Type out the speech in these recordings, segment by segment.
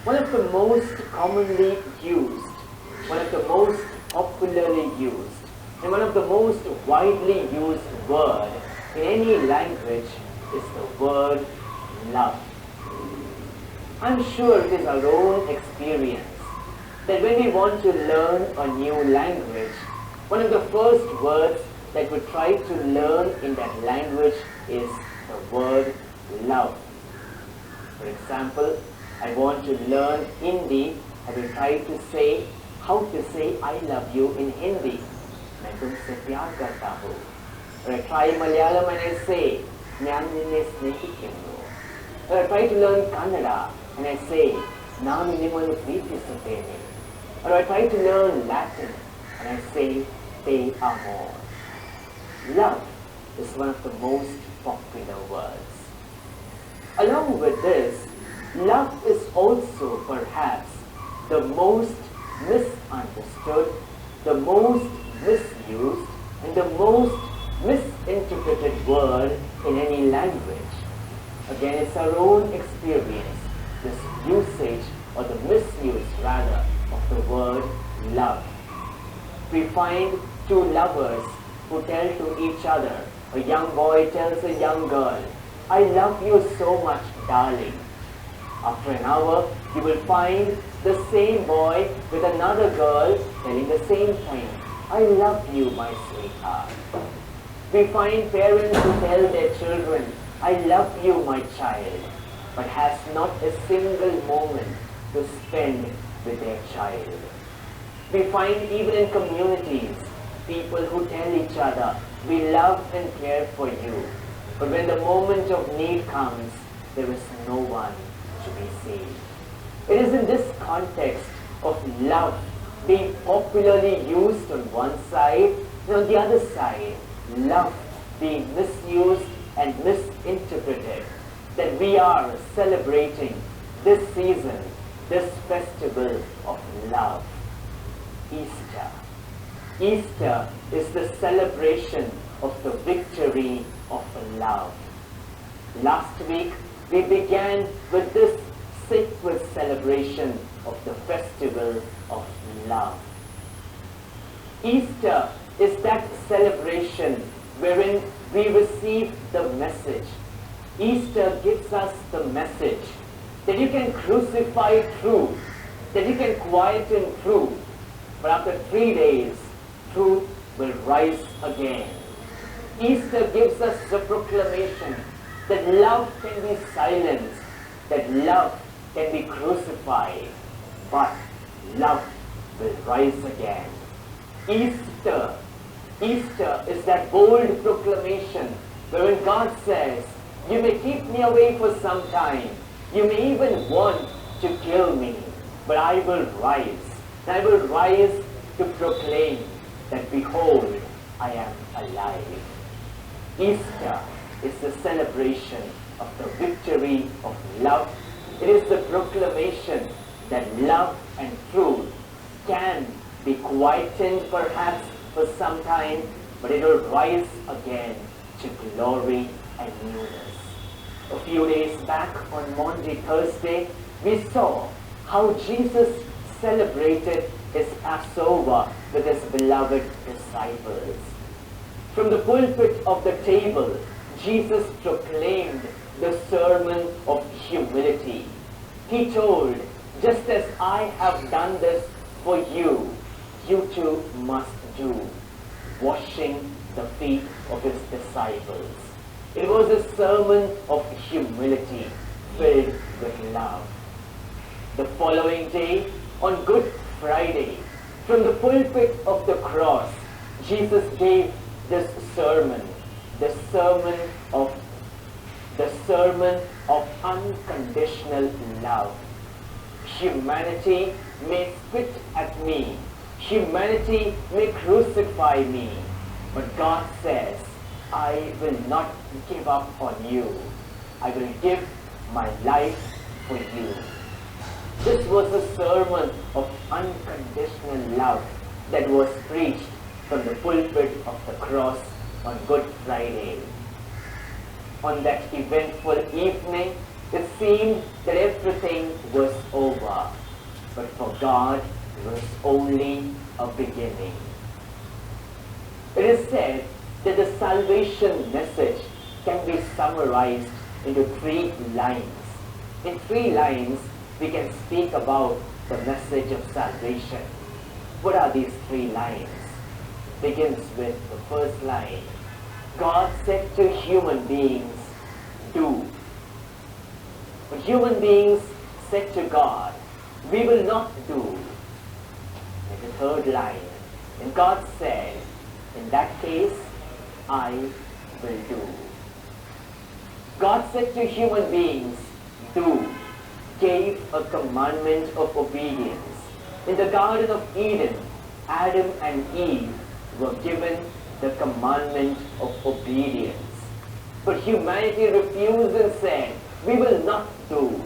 One of the most commonly used, one of the most popularly used, and one of the most widely used word in any language is the word love. I'm sure it is our own experience that when we want to learn a new language, one of the first words that we try to learn in that language is the word love. For example, I want to learn Hindi. I will try to say how to say I love you in Hindi. मैं तुमसे प्यार करता हूँ. Or I try Malayalam and I say ഞാൻ നിന്നെ സ്നേഹിക്കുന്നു. Or I try to learn Kannada and I say ನಾನು ನಿಮ್ಮನ್ನು ಪ್ರೀತಿಸುತ್ತೇನೆ. Or I try to learn Latin and I say te amo. Love is one of the most popular words. Along with this, love is also perhaps the most misunderstood, the most misused, and the most misinterpreted word in any language. Again, it's our own experience, this usage or the misuse rather of the word love. We find two lovers who tell to each other, a young boy tells a young girl, I love you so much, darling. After an hour, you will find the same boy with another girl telling the same thing, I love you, my sweetheart. We find parents who tell their children, I love you, my child, but has not a single moment to spend with their child. We find even in communities, people who tell each other, we love and care for you. But when the moment of need comes, there is no one to be seen. It is in this context of love being popularly used on one side, and on the other side, love being misused and misinterpreted, that we are celebrating this season, this festival of love, Easter. Easter is the celebration of the victory of love. Last week, we began with this sacred celebration of the festival of love. Easter is that celebration wherein we receive the message. Easter gives us the message that you can crucify truth, that you can quieten truth, but after 3 days, truth will rise again. Easter gives us the proclamation that love can be silenced, that love can be crucified, but love will rise again. Easter is that bold proclamation wherein God says, you may keep me away for some time, you may even want to kill me, but I will rise. And I will rise to proclaim that behold, I am alive. Easter is the celebration of the victory of love. It is the proclamation that love and truth can be quietened perhaps for some time, but it will rise again to glory and newness. A few days back on Maundy Thursday, we saw how Jesus celebrated his Passover with his beloved disciples. From the pulpit of the table, Jesus proclaimed the sermon of humility. He told, just as I have done this for you, you too must do, washing the feet of his disciples. It was a sermon of humility filled with love. The following day, on Good Friday, from the pulpit of the cross, Jesus gave this sermon, the sermon of unconditional love. Humanity may spit at me, humanity may crucify me, but God says, I will not give up on you. I will give my life for you. This was a sermon of unconditional love that was preached from the pulpit of the cross on Good Friday. On that eventful evening, it seemed that everything was over. God was only a beginning. It is said that the salvation message can be summarized into 3 lines. In 3 lines, we can speak about the message of salvation. What are these 3 lines? Begins with the first line. God said to human beings, do. But human beings said to God, we will not do. And the third line. And God said, in that case, I will do. God said to human beings, do, gave a commandment of obedience. In the Garden of Eden, Adam and Eve were given the commandment of obedience. But humanity refused and said, we will not do.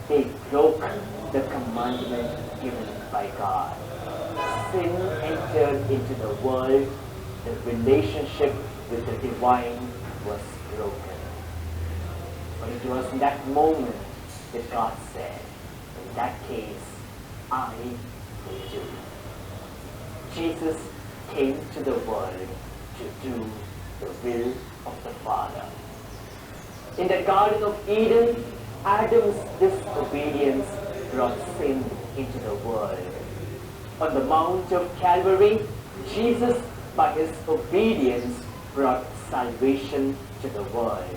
They broke the commandment given by God. Sin entered into the world. The relationship with the divine was broken. But it was in that moment that God said, in that case, I will do. Jesus came to the world to do the will of the Father. In the Garden of Eden, Adam's disobedience brought sin into the world. On the Mount of Calvary, Jesus, by his obedience, brought salvation to the world.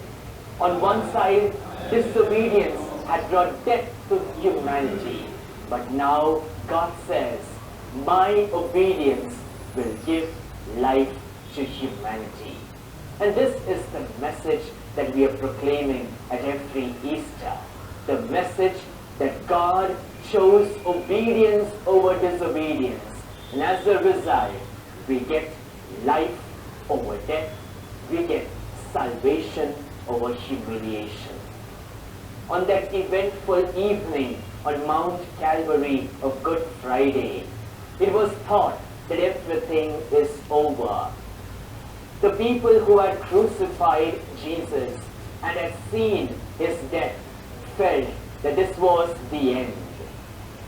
On one side, disobedience had brought death to humanity. But now God says, my obedience will give life to humanity. And this is the message that we are proclaiming at every Easter. The message that God chose obedience over disobedience. And as a result, we get life over death. We get salvation over humiliation. On that eventful evening on Mount Calvary of Good Friday, it was thought that everything is over. The people who had crucified Jesus and had seen his death felt that this was the end.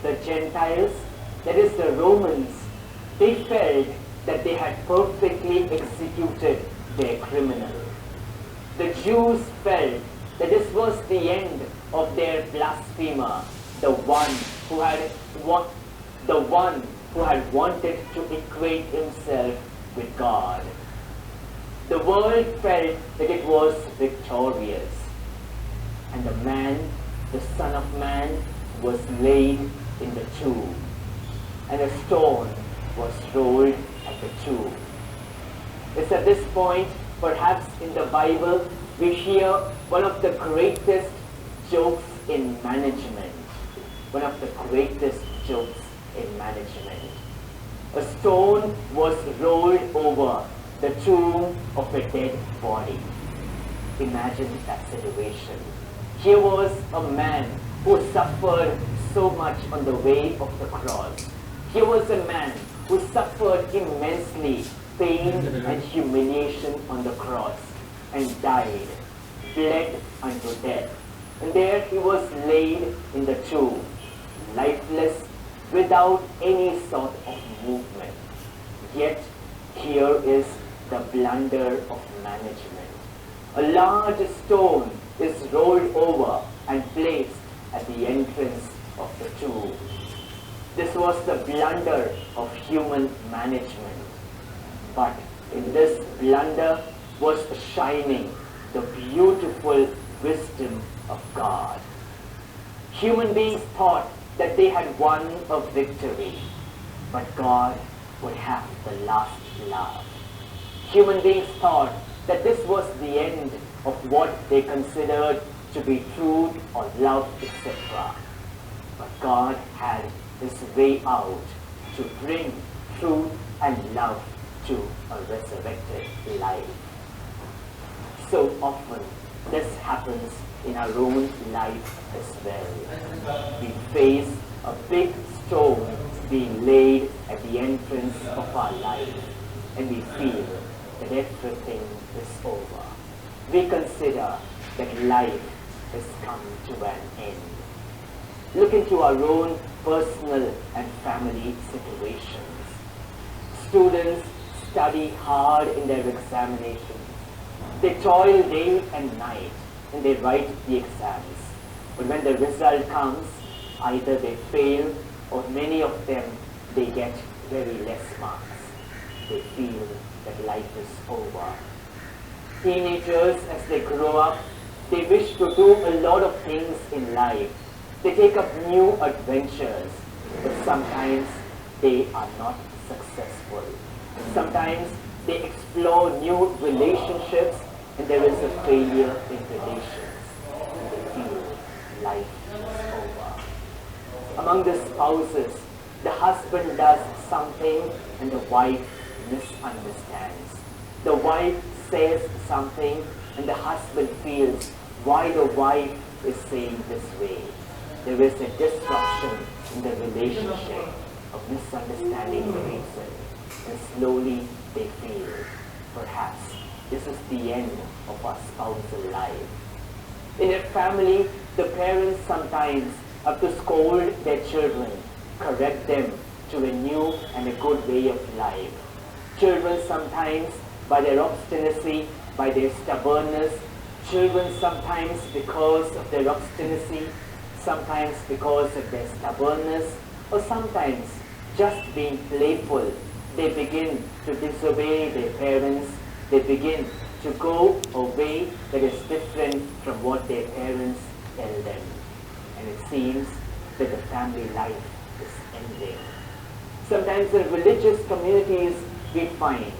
The Gentiles, that is the Romans, they felt that they had perfectly executed their criminal. The Jews felt that this was the end of their blasphemer, the one who had wanted to equate himself with God. The world felt that it was victorious. And the man, the Son of Man, was laid in the tomb. And a stone was rolled at the tomb. It's at this point, perhaps in the Bible, we hear one of the greatest jokes in management. One of the greatest jokes in management. A stone was rolled over the tomb of a dead body. Imagine that situation. Here was a man who suffered so much on the way of the cross. Here was a man who suffered immensely pain and humiliation on the cross and died, bled unto death. And there he was laid in the tomb, lifeless, without any sort of movement. Yet here is the blunder of management. A large stone is rolled over and placed at the entrance of the tomb. This was the blunder of human management. But in this blunder was shining the beautiful wisdom of God. Human beings thought that they had won a victory, but God would have the last laugh. Human beings thought that this was the end of what they considered to be truth or love, etc. But God had his way out to bring truth and love to a resurrected life. So often this happens in our own life as well. We face a big stone being laid at the entrance of our life, and we feel that everything is over. We consider that life has come to an end. Look into our own personal and family situations. Students study hard in their examinations. They toil day and night and they write the exams. But when the result comes, either they fail or many of them, they get very less marks. They feel that life is over. Teenagers, as they grow up, they wish to do a lot of things in life. They take up new adventures, but sometimes they are not successful. And sometimes they explore new relationships and there is a failure in relations. And they feel life is over. Among the spouses, the husband does something and the wife misunderstands. The wife says something and the husband feels why the wife is saying this way. There is a disruption in the relationship, of misunderstanding the reason, and slowly they feel perhaps this is the end of our spousal life. In a family, the parents sometimes have to scold their children, correct them to a new and a good way of life. Children sometimes, by their obstinacy, by their stubbornness, children sometimes because of their obstinacy, sometimes because of their stubbornness, or sometimes just being playful, they begin to disobey their parents. They begin to go a way that is different from what their parents tell them. And it seems that the family life is ending. Sometimes in religious communities we find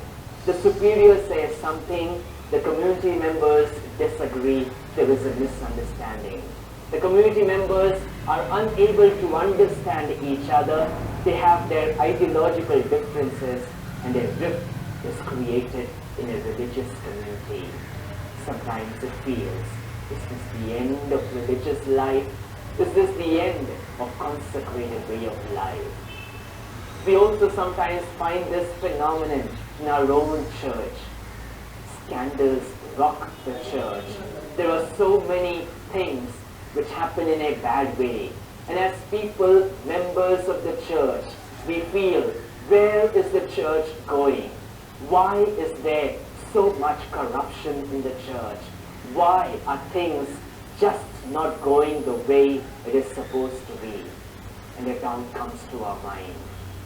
the superior says something, the community members disagree, there is a misunderstanding. The community members are unable to understand each other, they have their ideological differences and a rift is created in a religious community. Sometimes it feels, is this the end of religious life? Is this the end of consecrated way of life? We also sometimes find this phenomenon in our own church. Scandals rock the church. There are so many things which happen in a bad way. And as people, members of the church, we feel, where is the church going? Why is there so much corruption in the church? Why are things just not going the way it is supposed to be? And a doubt comes to our mind.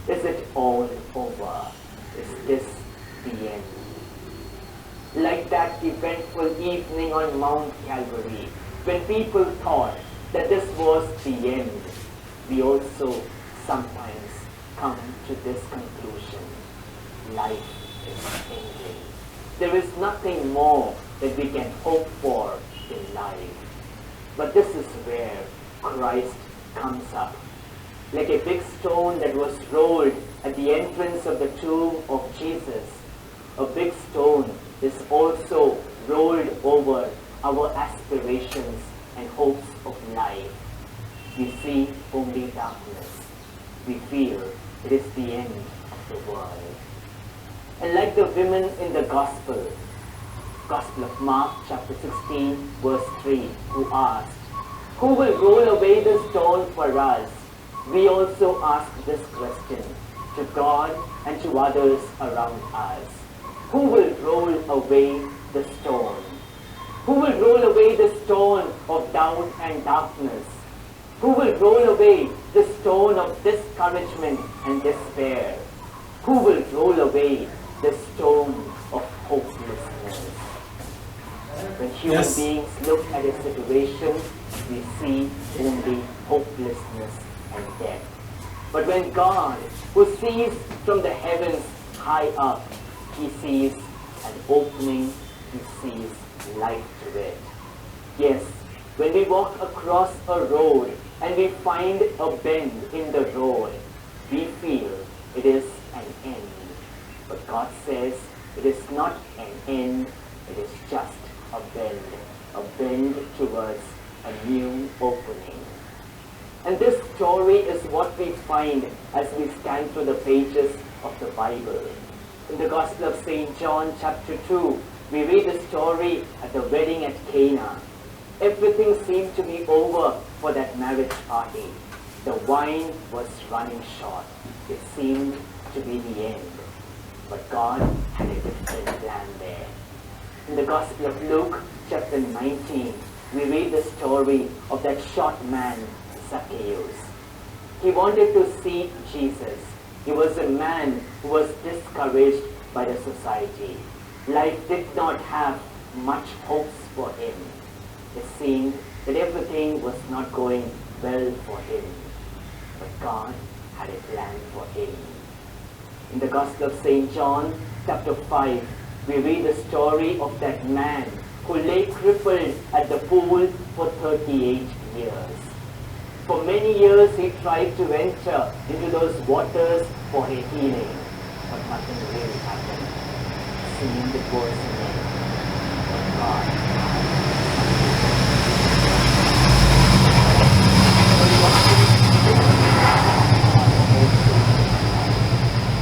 Is it all over? Is this the end? Like that eventful evening on Mount Calvary, when people thought that this was the end, we also sometimes come to this conclusion. Life is ending. There is nothing more that we can hope for in life. But this is where Christ comes up. Like a big stone that was rolled at the entrance of the tomb of Jesus, a big stone is also rolled over our aspirations and hopes of life. We see only darkness. We feel it is the end of the world. And like the women in the Gospel of Mark chapter 16 verse 3, who asked, who will roll away the stone for us? We also ask this question to God and to others around us. Who will roll away the stone? Who will roll away the stone of doubt and darkness? Who will roll away the stone of discouragement and despair? Who will roll away the stone of hopelessness? When human beings look at a situation, we see only hopelessness and death. But when God, who sees from the heavens high up, he sees an opening, he sees light to it. Yes, when we walk across a road and we find a bend in the road, we feel it is an end. But God says it is not an end, it is just a bend towards a new opening. And this story is what we find as we scan through the pages of the Bible. In the Gospel of St. John chapter 2, we read the story at the wedding at Cana. Everything seemed to be over for that marriage party. The wine was running short. It seemed to be the end. But God had a different plan there. In the Gospel of Luke, chapter 19, we read the story of that short man, Zacchaeus. He wanted to see Jesus. He was a man who was discouraged by the society. Life did not have much hopes for him. It seemed that everything was not going well for him. But God had a plan for him. In the Gospel of St. John, chapter 5, we read the story of that man who lay crippled at the pool for 38 years. For many years he tried to enter into those waters for a healing, but nothing really happened. Seemed it was in but God.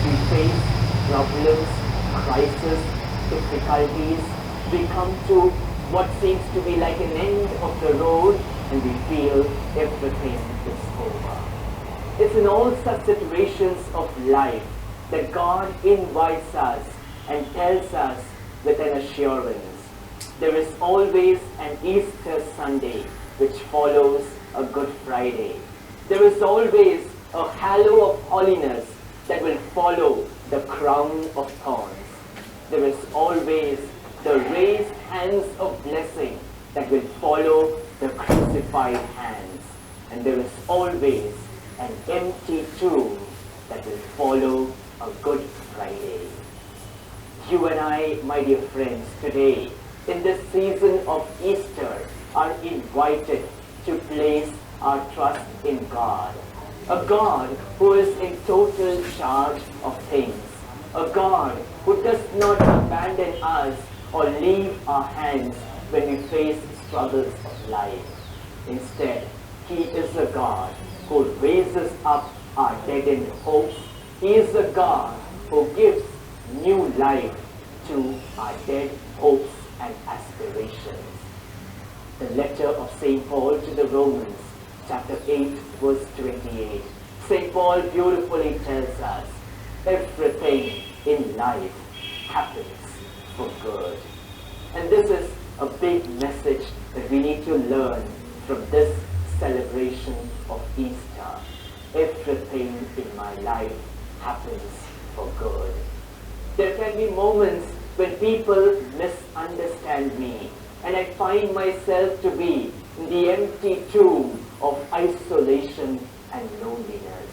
We face problems, crises, difficulties. We come to what seems to be like an end of the road, and we feel everything is over. It's in all such situations of life that God invites us and tells us with an assurance. There is always an Easter Sunday which follows a Good Friday. There is always a halo of holiness that will follow the crown of thorns. There is always the raised hands of blessing that will follow the crucified hands. And there is always an empty tomb that will follow a Good Friday. You and I, my dear friends, today, in this season of Easter, are invited to place our trust in God. A God who is in total charge of things. A God who does not abandon us or leave our hands when we face struggles of life. Instead, He is a God who raises up our deadened hopes. He is a God who gives new life to our dead hopes and aspirations. The letter of St. Paul to the Romans, chapter 8, verse 28. St. Paul beautifully tells us, everything in life happens for good. And this is a big message that we need to learn from this celebration of Easter. Everything in my life happens for good. There can be moments when people misunderstand me, and I find myself to be in the empty tomb of isolation and loneliness.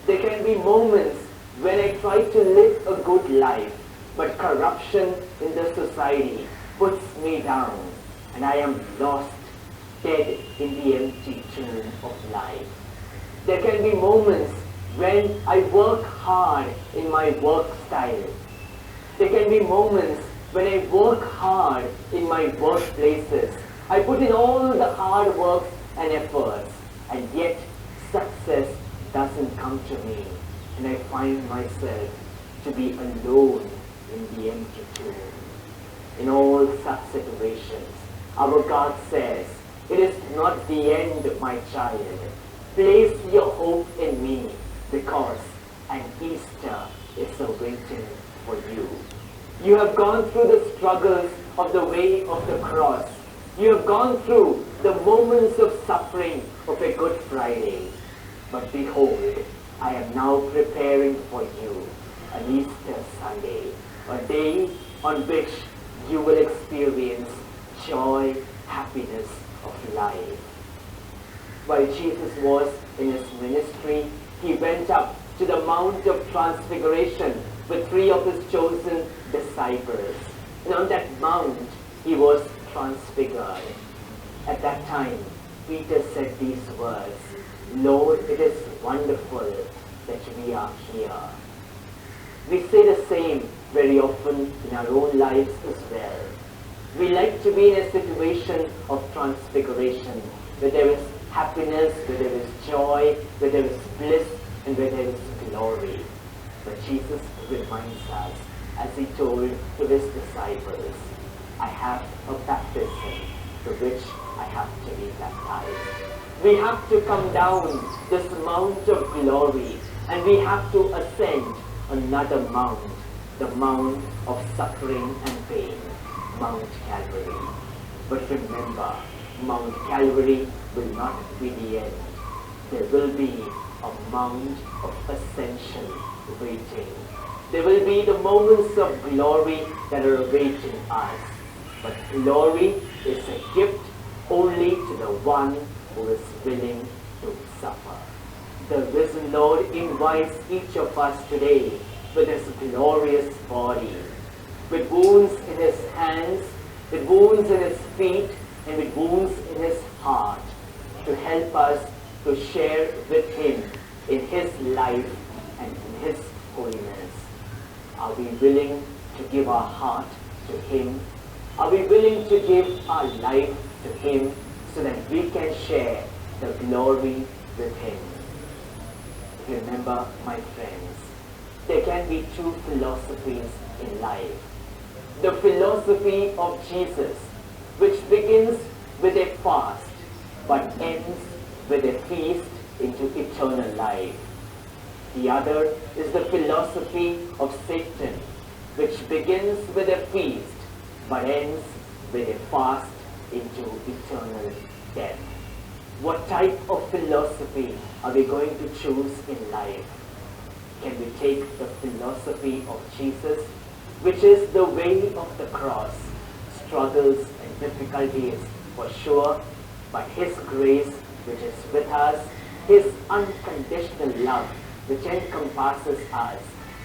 There can be moments when I try to live a good life, but corruption in the society puts me down, and I am lost, dead in the empty tomb of life. There can be moments when I work hard in my work style. There can be moments when I work hard in my workplaces. I put in all the hard work and efforts, and yet success doesn't come to me, and I find myself to be alone in the empty tomb. In all such situations, our God says, it is not the end, my child. Place your hope in me, because an Easter is awaiting for you. You have gone through the struggles of the way of the cross. You have gone through the moments of suffering of a Good Friday. But behold, I am now preparing for you an Easter Sunday, a day on which you will experience joy, happiness of life. While Jesus was in his ministry, he went up to the Mount of Transfiguration with 3 of his chosen disciples. And on that mount, he was transfigured. At that time, Peter said these words, Lord, it is wonderful that we are here. We say the same very often in our own lives as well. We like to be in a situation of transfiguration, where there is happiness, where there is joy, where there is bliss, and where there is glory. But Jesus reminds us, as he told to his disciples, I have a baptism to which I have to be baptized. We have to come down this mount of glory, and we have to ascend another mount, the mount of suffering and pain, Mount Calvary. But remember, Mount Calvary will not be the end. There will be a mount of ascension waiting. There will be the moments of glory that are awaiting us. But glory is a gift only to the one who is willing to suffer. The risen Lord invites each of us today with his glorious body, with wounds in his hands, with wounds in his feet, and with wounds in his heart, to help us to share with him in his life and in his holiness. Are we willing to give our heart to him? Are we willing to give our life to him so that we can share the glory with him? Remember, my friends, there can be two philosophies in life. The philosophy of Jesus, which begins with a fast but ends with a feast into eternal life. The other is the philosophy of Satan, which begins with a feast but ends with a fast into eternal death. What type of philosophy are we going to choose in life? Can we take the philosophy of Jesus, which is the way of the cross, struggles and difficulties for sure, but his grace which is with us, his unconditional love which encompasses us,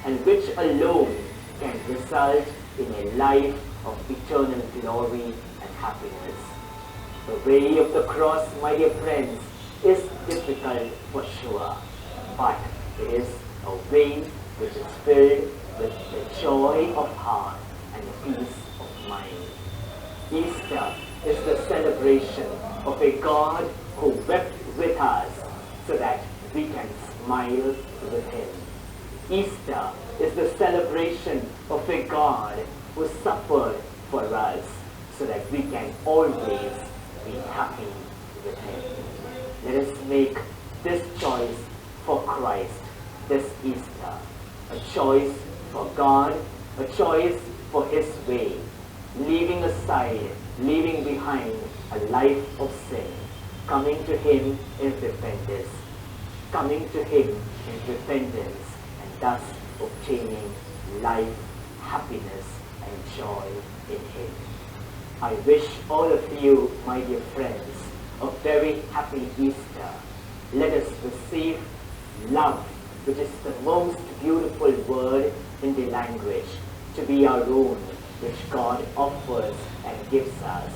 and which alone can result in a life of eternal glory and happiness. The way of the cross, my dear friends, is difficult for sure, but it is a way which is filled with the joy of heart and the peace of mind. Easter is the celebration of a God who wept with us so that we can smile with him. Easter is the celebration of a God who suffered for us so that we can always be happy with him. Let us make this choice for Christ this Easter, a choice for God, a choice for his way, leaving aside, leaving behind a life of sin, coming to him in repentance, coming to him in repentance, and thus obtaining life, happiness, and joy in him. I wish all of you, my dear friends, a very happy Easter. Let us receive love, which is the most beautiful word in the language, to be our own, which God offers and gives us.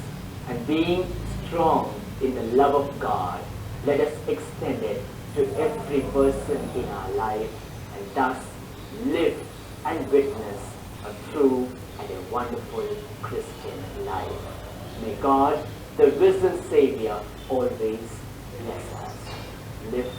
And being strong in the love of God, let us extend it to every person in our life, and thus live and witness a true and a wonderful Christian life. May God, the risen Savior, always bless us. Live